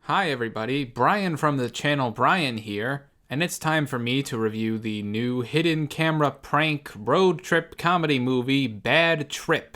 Hi everybody, Brian from the channel Brian here, and it's time for me to review the new hidden camera prank road trip comedy movie Bad Trip.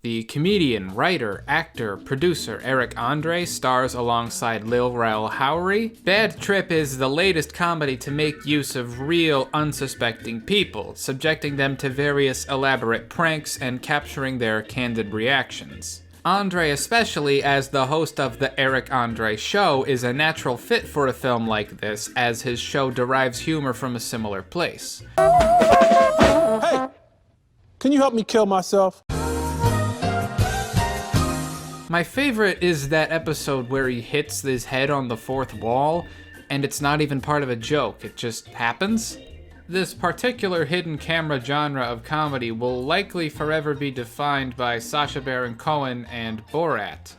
The comedian, writer, actor, producer Eric Andre stars alongside Lil Rel Howery. Bad Trip is the latest comedy to make use of real, unsuspecting people, subjecting them to various elaborate pranks and capturing their candid reactions. Andre, especially as the host of The Eric Andre Show, is a natural fit for a film like this, as his show derives humor from a similar place. Hey, can you help me kill myself? My favorite is that episode where he hits his head on the fourth wall, and it's not even part of a joke, it just happens. This particular hidden camera genre of comedy will likely forever be defined by Sacha Baron Cohen and Borat.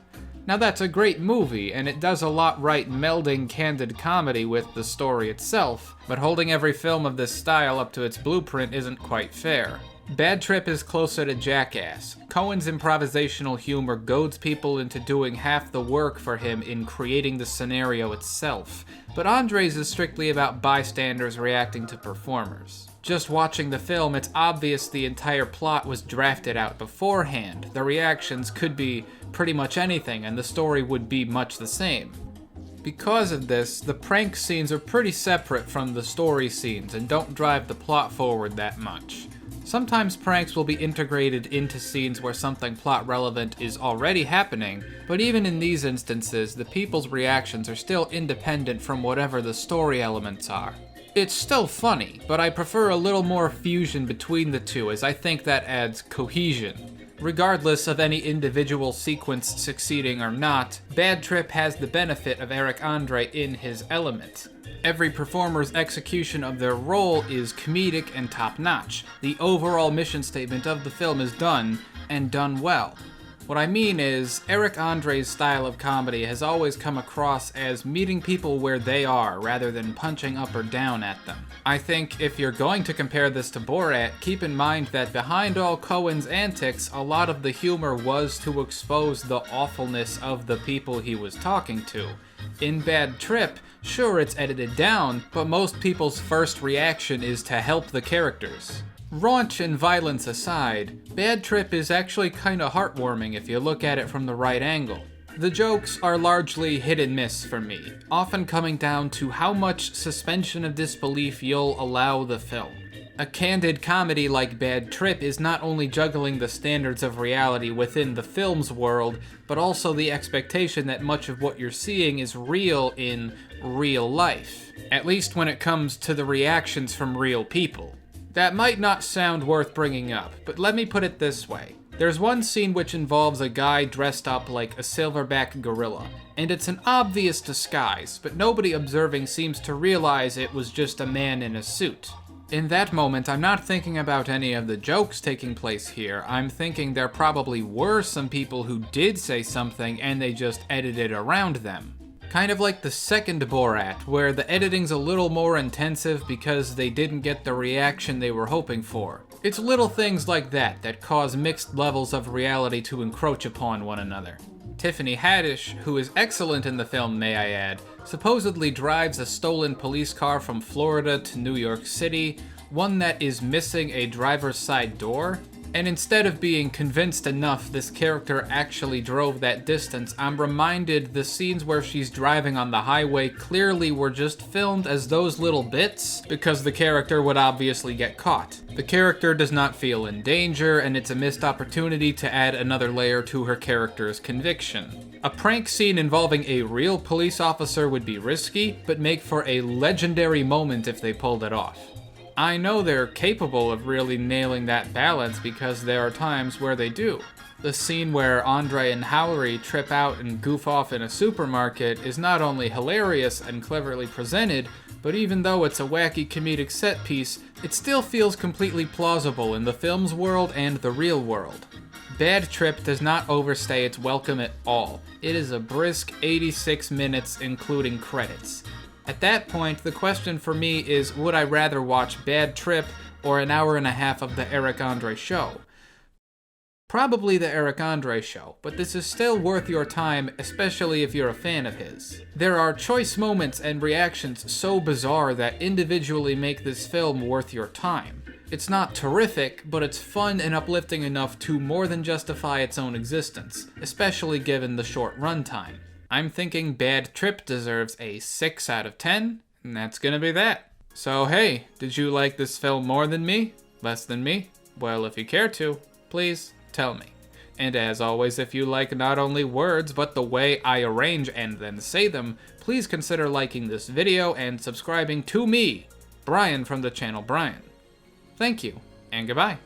Now that's a great movie, and it does a lot right melding candid comedy with the story itself, but holding every film of this style up to its blueprint isn't quite fair. Bad Trip is closer to Jackass. Cohen's improvisational humor goads people into doing half the work for him in creating the scenario itself, but Andre's is strictly about bystanders reacting to performers. Just watching the film, it's obvious the entire plot was drafted out beforehand. The reactions could be pretty much anything, and the story would be much the same. Because of this, the prank scenes are pretty separate from the story scenes and don't drive the plot forward that much. Sometimes pranks will be integrated into scenes where something plot relevant is already happening, but even in these instances, the people's reactions are still independent from whatever the story elements are. It's still funny, but I prefer a little more fusion between the two, as I think that adds cohesion. Regardless of any individual sequence succeeding or not, Bad Trip has the benefit of Eric Andre in his element. Every performer's execution of their role is comedic and top-notch. The overall mission statement of the film is done, and done well. What I mean is, Eric Andre's style of comedy has always come across as meeting people where they are, rather than punching up or down at them. I think if you're going to compare this to Borat, keep in mind that behind all Cohen's antics, a lot of the humor was to expose the awfulness of the people he was talking to. In Bad Trip, sure, it's edited down, but most people's first reaction is to help the characters. Raunch and violence aside, Bad Trip is actually kinda heartwarming if you look at it from the right angle. The jokes are largely hit and miss for me, often coming down to how much suspension of disbelief you'll allow the film. A candid comedy like Bad Trip is not only juggling the standards of reality within the film's world, but also the expectation that much of what you're seeing is real in real life. At least when it comes to the reactions from real people. That might not sound worth bringing up, but let me put it this way. There's one scene which involves a guy dressed up like a silverback gorilla, and it's an obvious disguise, but nobody observing seems to realize it was just a man in a suit. In that moment, I'm not thinking about any of the jokes taking place here. I'm thinking there probably were some people who did say something and they just edited around them. Kind of like the second Borat, where the editing's a little more intensive because they didn't get the reaction they were hoping for. It's little things like that that cause mixed levels of reality to encroach upon one another. Tiffany Haddish, who is excellent in the film, may I add, supposedly drives a stolen police car from Florida to New York City, one that is missing a driver's side door. And instead of being convinced enough this character actually drove that distance, I'm reminded the scenes where she's driving on the highway clearly were just filmed as those little bits, because the character would obviously get caught. The character does not feel in danger, and it's a missed opportunity to add another layer to her character's conviction. A prank scene involving a real police officer would be risky, but make for a legendary moment if they pulled it off. I know they're capable of really nailing that balance because there are times where they do. The scene where Andre and Howery trip out and goof off in a supermarket is not only hilarious and cleverly presented, but even though it's a wacky comedic set piece, it still feels completely plausible in the film's world and the real world. Bad Trip does not overstay its welcome at all. It is a brisk 86 minutes including credits. At that point, the question for me is, would I rather watch Bad Trip or an hour and a half of The Eric Andre Show? Probably the Eric Andre show, but this is still worth your time, especially if you're a fan of his. There are choice moments and reactions so bizarre that individually make this film worth your time. It's not terrific, but it's fun and uplifting enough to more than justify its own existence, especially given the short runtime. I'm thinking Bad Trip deserves a 6 out of 10, and that's gonna be that. So hey, did you like this film more than me? Less than me? Well, if you care to, please tell me. And as always, if you like not only words, but the way I arrange and then say them, please consider liking this video and subscribing to me, Brian from the channel Brian. Thank you, and goodbye.